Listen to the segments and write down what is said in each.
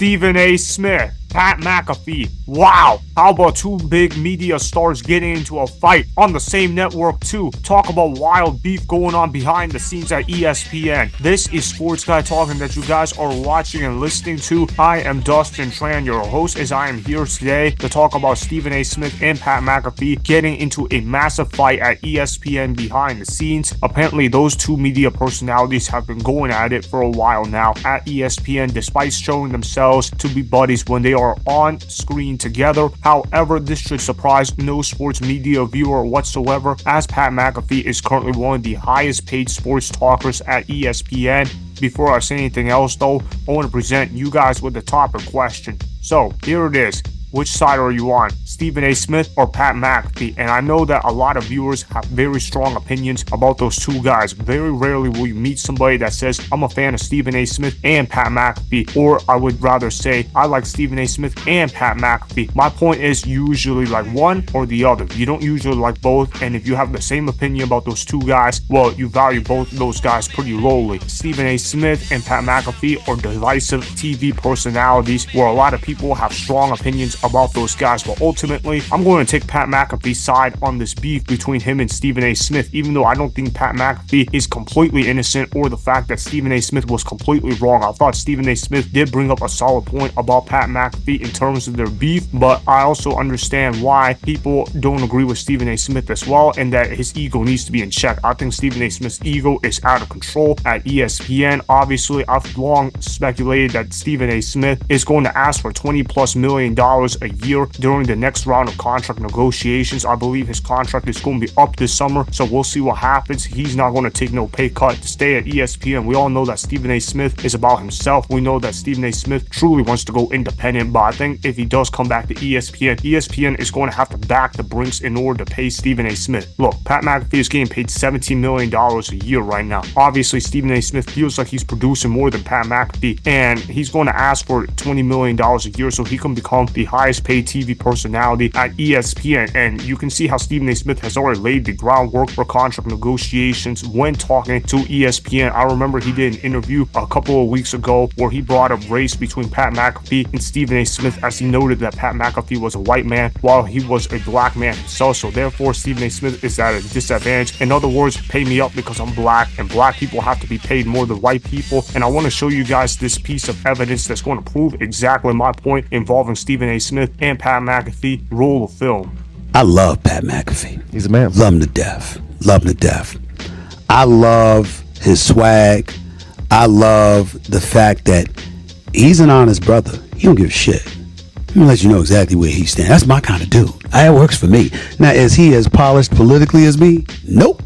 Stephen A. Smith, Pat McAfee. Wow, how about two big media stars getting into a fight on the same network too? Talk about wild beef going on behind the scenes at ESPN. This is Sports Guy Talking that you guys are watching and listening to. I am Dustin Tran, your host, as I am here today to talk about Stephen A. Smith and Pat McAfee getting into a massive fight at ESPN behind the scenes. Apparently, those two media personalities have been going at it for a while now at ESPN, despite showing themselves to be buddies when they are on screen together. However, this should surprise no sports media viewer whatsoever, as Pat McAfee is currently one of the highest paid sports talkers at ESPN. Before I say anything else though, I want to present you guys with the topic question. So here it is. Which side are you on? Stephen A. Smith or Pat McAfee? And I know that a lot of viewers have very strong opinions about those two guys. Very rarely will you meet somebody that says, I'm a fan of Stephen A. Smith and Pat McAfee. Or I would rather say, I like Stephen A. Smith and Pat McAfee. My point is usually like one or the other. You don't usually like both. And if you have the same opinion about those two guys, well, you value both of those guys pretty lowly. Stephen A. Smith and Pat McAfee are divisive TV personalities where a lot of people have strong opinions about those guys, but ultimately I'm going to take Pat McAfee's side on this beef between him and Stephen A. Smith, even though I don't think Pat McAfee is completely innocent or the fact that Stephen A. Smith was completely wrong. I thought Stephen A. Smith did bring up a solid point about Pat McAfee in terms of their beef, but I also understand why people don't agree with Stephen A. Smith as well, and that his ego needs to be in check. I think Stephen A. Smith's ego is out of control at ESPN. Obviously, I've long speculated that Stephen A. Smith is going to ask for $20+ million a year during the next round of contract negotiations. I believe his contract is going to be up this summer, so we'll see what happens. He's not going to take no pay cut to stay at ESPN. We all know that Stephen A. Smith is about himself. We know that Stephen A. Smith truly wants to go independent, but I think if he does come back to ESPN is going to have to back the Brinks in order to pay Stephen A. Smith. Look, Pat McAfee is getting paid $17 million a year right now. Obviously, Stephen A. Smith feels like he's producing more than Pat McAfee, and he's going to ask for $20 million a year so he can become the highest paid TV personality at ESPN. And you can see how Stephen A. Smith has already laid the groundwork for contract negotiations when talking to ESPN. I remember he did an interview a couple of weeks ago where he brought up race between Pat McAfee and Stephen A. Smith, as he noted that Pat McAfee was a white man while he was a black man himself, so therefore Stephen A. Smith is at a disadvantage. In other words, pay me up because I'm black, and black people have to be paid more than white people. And I want to show you guys this piece of evidence that's going to prove exactly my point involving Stephen A. Smith and Pat McAfee. Roll of film. I love Pat McAfee. He's a man. Love him to death. Love him to death. I love his swag. I love the fact that he's an honest brother. He don't give a shit. Let me let you know exactly where he stands. That's my kind of dude. That works for me. Now, is he as polished politically as me? Nope.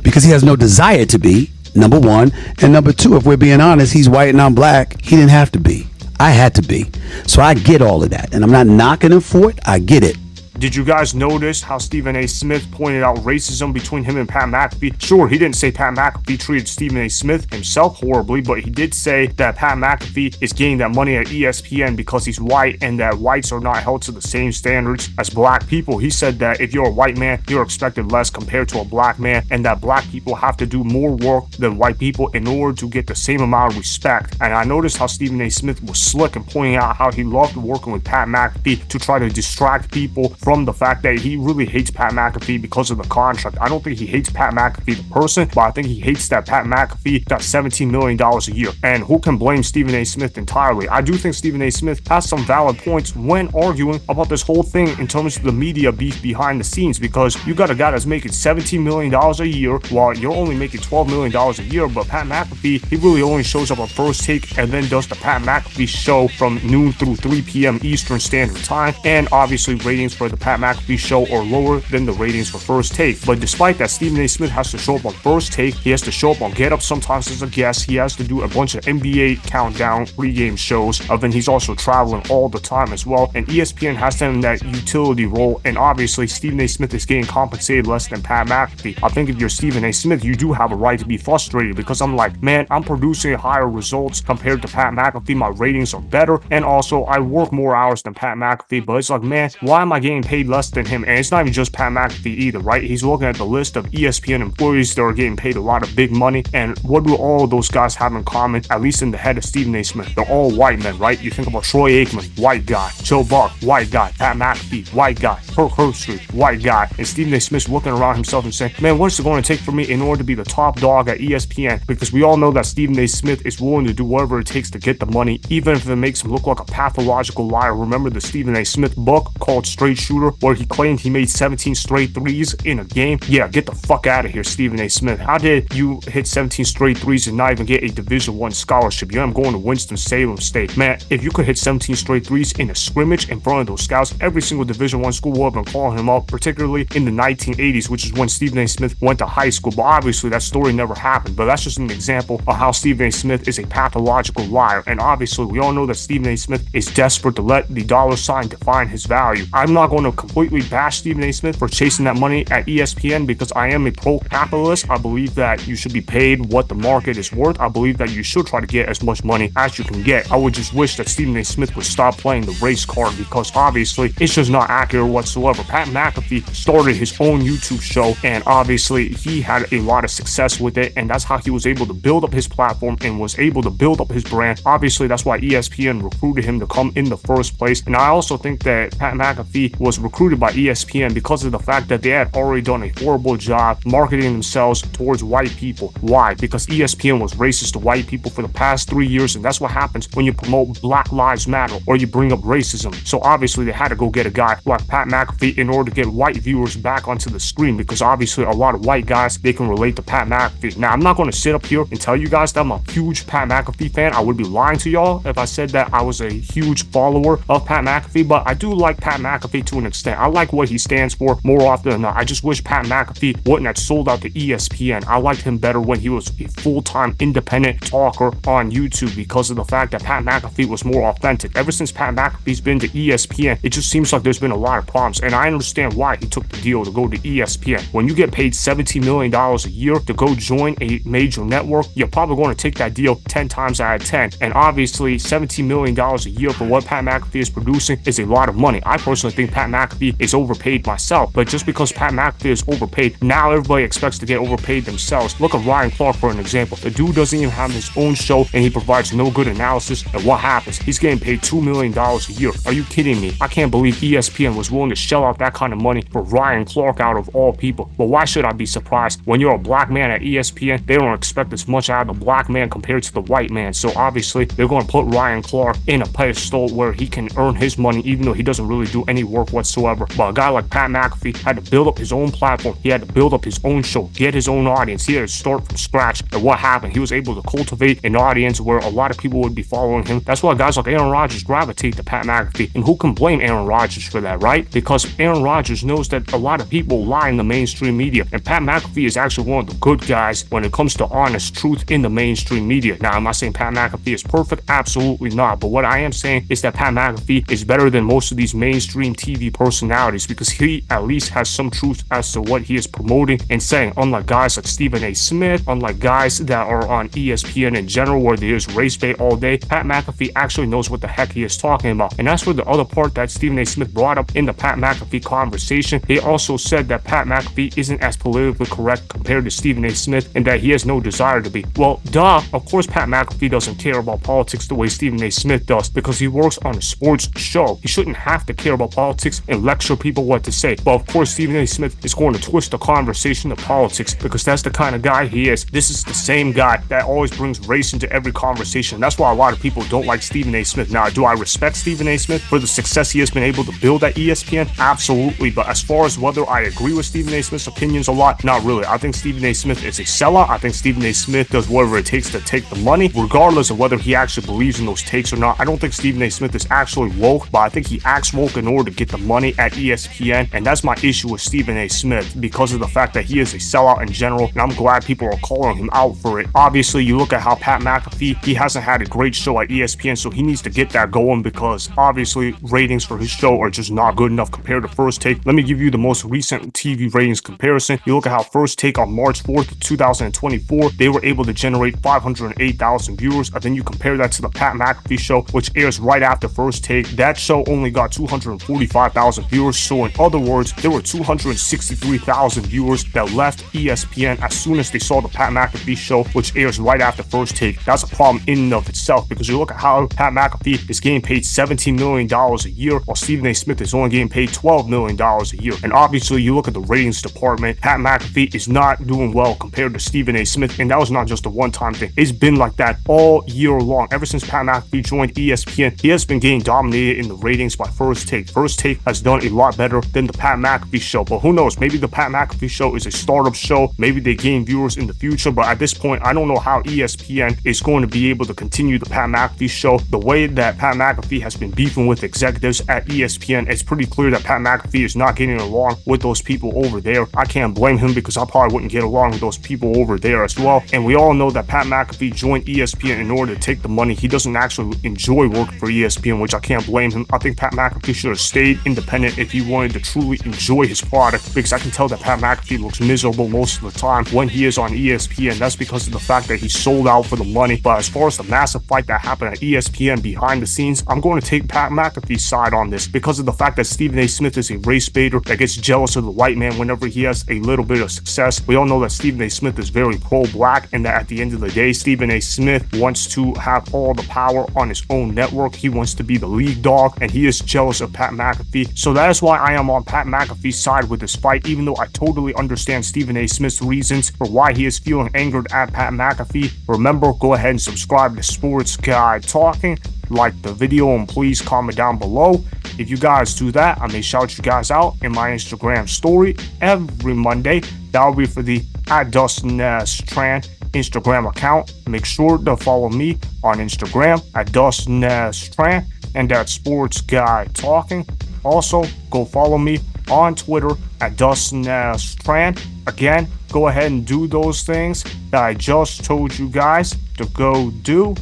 Because he has no desire to be, number one. And number two, if we're being honest, he's white and I'm black. He didn't have to be. I had to be. So I get all of that. And I'm not knocking him for it. I get it. Did you guys notice how Stephen A. Smith pointed out racism between him and Pat McAfee? Sure, he didn't say Pat McAfee treated Stephen A. Smith himself horribly, but he did say that Pat McAfee is getting that money at ESPN because he's white and that whites are not held to the same standards as black people. He said that if you're a white man, you're expected less compared to a black man, and that black people have to do more work than white people in order to get the same amount of respect. And I noticed how Stephen A. Smith was slick in pointing out how he loved working with Pat McAfee to try to distract people from the fact that he really hates Pat McAfee because of the contract. I don't think he hates Pat McAfee the person, but I think he hates that Pat McAfee got $17 million a year. And who can blame Stephen A. Smith entirely? I do think Stephen A. Smith has some valid points when arguing about this whole thing in terms of the media beef behind the scenes, because you got a guy that's making $17 million a year while you're only making $12 million a year, but Pat McAfee, he really only shows up on First Take and then does the Pat McAfee Show from noon through 3 p.m. Eastern Standard Time, and obviously ratings for the Pat McAfee Show are lower than the ratings for First Take. But despite that, Stephen A. Smith has to show up on First Take, he has to show up on Get Up sometimes as a guest, he has to do a bunch of NBA countdown pregame shows, then he's also traveling all the time as well, and ESPN has him in that utility role, and obviously Stephen A. Smith is getting compensated less than Pat McAfee. I think if you're Stephen A. Smith, you do have a right to be frustrated, because I'm like, man, I'm producing higher results compared to Pat McAfee, my ratings are better, and also I work more hours than Pat McAfee, but it's like, man, why am I getting paid less than him. And it's not even just Pat McAfee either, right? He's looking at the list of ESPN employees that are getting paid a lot of big money. And what do all of those guys have in common, at least in the head of Stephen A. Smith? They're all white men, right? You think about Troy Aikman, white guy. Joe Buck, white guy. Pat McAfee, white guy. Kirk Herbstreit, white guy. And Stephen A. Smith's looking around himself and saying, man, what's it going to take for me in order to be the top dog at ESPN? Because we all know that Stephen A. Smith is willing to do whatever it takes to get the money, even if it makes him look like a pathological liar. Remember the Stephen A. Smith book called Straight Shooter, where he claimed he made 17 straight threes in a game? Yeah, get the fuck out of here, Stephen A. Smith. How did you hit 17 straight threes and not even get a Division I scholarship? You know, I'm going to Winston-Salem State. Man, if you could hit 17 straight threes in a scrimmage in front of those scouts, every single Division I school will have been calling him up, particularly in the 1980s, which is when Stephen A. Smith went to high school. But obviously that story never happened. But that's just an example of how Stephen A. Smith is a pathological liar. And obviously we all know that Stephen A. Smith is desperate to let the dollar sign define his value. I'm not going to completely bash Stephen A. Smith for chasing that money at ESPN, because I am a pro-capitalist. I believe that you should be paid what the market is worth. I believe that you should try to get as much money as you can get. I would just wish that Stephen A. Smith would stop playing the race card, because obviously it's just not accurate whatsoever. Pat McAfee started his own YouTube show, and obviously he had a lot of success with it, and that's how he was able to build up his platform and was able to build up his brand. Obviously that's why ESPN recruited him to come in the first place. And I also think that Pat McAfee was recruited by ESPN because of the fact that they had already done a horrible job marketing themselves towards white people. Why? Because ESPN was racist to white people for the past 3 years, and that's what happens when you promote Black Lives Matter or you bring up racism. So obviously they had to go get a guy like Pat McAfee in order to get white viewers back onto the screen, because obviously a lot of white guys, they can relate to Pat McAfee. Now, I'm not going to sit up here and tell you guys that I'm a huge Pat McAfee fan. I would be lying to y'all if I said that I was a huge follower of Pat McAfee, but I do like Pat McAfee to an extent. I like what he stands for more often than not. I just wish Pat McAfee wouldn't have sold out to ESPN. I liked him better when he was a full-time independent talker on YouTube, because of the fact that Pat McAfee was more authentic. Ever since Pat McAfee's been to ESPN, it just seems like there's been a lot of problems, and I understand why he took the deal to go to ESPN. When you get paid $17 million a year to go join a major network, you're probably going to take that deal 10 times out of 10. And obviously $17 million a year for what Pat McAfee is producing is a lot of money. I personally think Pat McAfee is overpaid myself, but just because Pat McAfee is overpaid, now everybody expects to get overpaid themselves. Look at Ryan Clark for an example. The dude doesn't even have his own show, and he provides no good analysis. And what happens? He's getting paid $2 million a year. Are you kidding me? I can't believe ESPN was willing to shell out that kind of money for Ryan Clark out of all people. But why should I be surprised? When you're a black man at ESPN, they don't expect as much out of the black man compared to the white man. So obviously they're going to put Ryan Clark in a pedestal where he can earn his money, even though he doesn't really do any work whatsoever. But a guy like Pat McAfee had to build up his own platform. He had to build up his own show, get his own audience. He had to start from scratch. And what happened? He was able to cultivate an audience where a lot of people would be following him. That's why guys like Aaron Rodgers gravitate to Pat McAfee. And who can blame Aaron Rodgers for that, right? Because Aaron Rodgers knows that a lot of people lie in the mainstream media, and Pat McAfee is actually one of the good guys when it comes to honest truth in the mainstream media. Now, am I saying Pat McAfee is perfect? Absolutely not. But what I am saying is that Pat McAfee is better than most of these mainstream TV personalities, because he at least has some truth as to what he is promoting and saying, unlike guys like Stephen A. Smith, unlike guys that are on ESPN in general where there's race bait all day. Pat McAfee actually knows what the heck he is talking about. And that's for the other part that Stephen A. Smith brought up in the Pat McAfee conversation. They also said that Pat McAfee isn't as politically correct compared to Stephen A. Smith, and that he has no desire to be. Well, duh, of course Pat McAfee doesn't care about politics the way Stephen A. Smith does, because he works on a sports show. He shouldn't have to care about politics and lecture people what to say. But of course Stephen A. Smith is going to twist the conversation to politics, because that's the kind of guy he is. This is the same guy that always brings race into every conversation. That's why a lot of people don't like Stephen A. Smith. Now, do I respect Stephen A. Smith for the success he has been able to build at ESPN? Absolutely. But as far as whether I agree with Stephen A. Smith's opinions a lot, not really. I think Stephen A. Smith is a sellout. I think Stephen A. Smith does whatever it takes to take the money, regardless of whether he actually believes in those takes or not. I don't think Stephen A. Smith is actually woke, but I think he acts woke in order to get the money at ESPN, and that's my issue with Stephen A. Smith, because of the fact that he is a sellout in general, and I'm glad people are calling him out for it. Obviously, you look at how Pat McAfee, he hasn't had a great show at ESPN, so he needs to get that going, because obviously ratings for his show are just not good enough compared to First Take. Let me give you the most recent TV ratings comparison. You look at how First Take on March 4th, 2024, they were able to generate 508,000 viewers, and then you compare that to the Pat McAfee Show, which airs right after First Take. That show only got 245,000 165,000 viewers. So in other words, there were 263,000 viewers that left ESPN as soon as they saw the Pat McAfee Show, which airs right after First Take. That's a problem in and of itself, because you look at how Pat McAfee is getting paid $17 million a year, while Stephen A. Smith is only getting paid $12 million a year. And obviously, you look at the ratings department, Pat McAfee is not doing well compared to Stephen A. Smith, and that was not just a one-time thing. It's been like that all year long. Ever since Pat McAfee joined ESPN, he has been getting dominated in the ratings by First Take. First Take has done a lot better than the Pat McAfee Show, but who knows? Maybe the Pat McAfee Show is a startup show. Maybe they gain viewers in the future, but at this point, I don't know how ESPN is going to be able to continue the Pat McAfee Show. The way that Pat McAfee has been beefing with executives at ESPN, it's pretty clear that Pat McAfee is not getting along with those people over there. I can't blame him, because I probably wouldn't get along with those people over there as well. And we all know that Pat McAfee joined ESPN in order to take the money. He doesn't actually enjoy working for ESPN, which I can't blame him. I think Pat McAfee should have stayed independent if he wanted to truly enjoy his product, because I can tell that Pat McAfee looks miserable most of the time when he is on ESPN. That's because of the fact that he sold out for the money. But as far as the massive fight that happened at ESPN behind the scenes, I'm going to take Pat McAfee's side on this, because of the fact that Stephen A. Smith is a race baiter that gets jealous of the white man whenever he has a little bit of success. We all know that Stephen A. Smith is very pro-black, and that at the end of the day, Stephen A. Smith wants to have all the power on his own network. He wants to be the lead dog, and he is jealous of Pat McAfee. So that is why I am on Pat McAfee's side with this fight, even though I totally understand Stephen A. Smith's reasons for why he is feeling angered at Pat McAfee. Remember, go ahead and subscribe to Sports Guy Talking, like the video, and please comment down below. If you guys do that, I may shout you guys out in my Instagram story every Monday. That'll be for the @Dustin Tran Instagram account. Make sure to follow me on Instagram @Dustin Tran and @Sports Guy Talking. Also, go follow me on Twitter @Dustin Tran. Again, go ahead and do those things that I just told you guys to go do.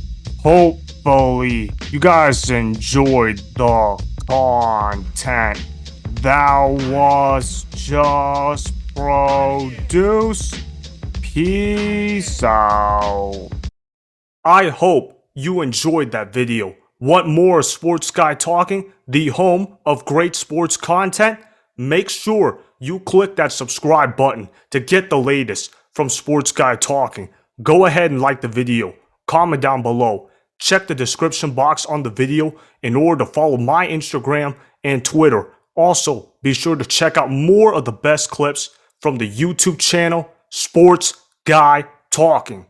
Hopefully, you guys enjoyed the content that was just produced. Peace out. I hope you enjoyed that video. Want more Sports Guy Talking, the home of great sports content? Make sure you click that subscribe button to get the latest from Sports Guy Talking. Go ahead and like the video. Comment down below. Check the description box on the video in order to follow my Instagram and Twitter. Also, be sure to check out more of the best clips from the YouTube channel Sports Guy Talking.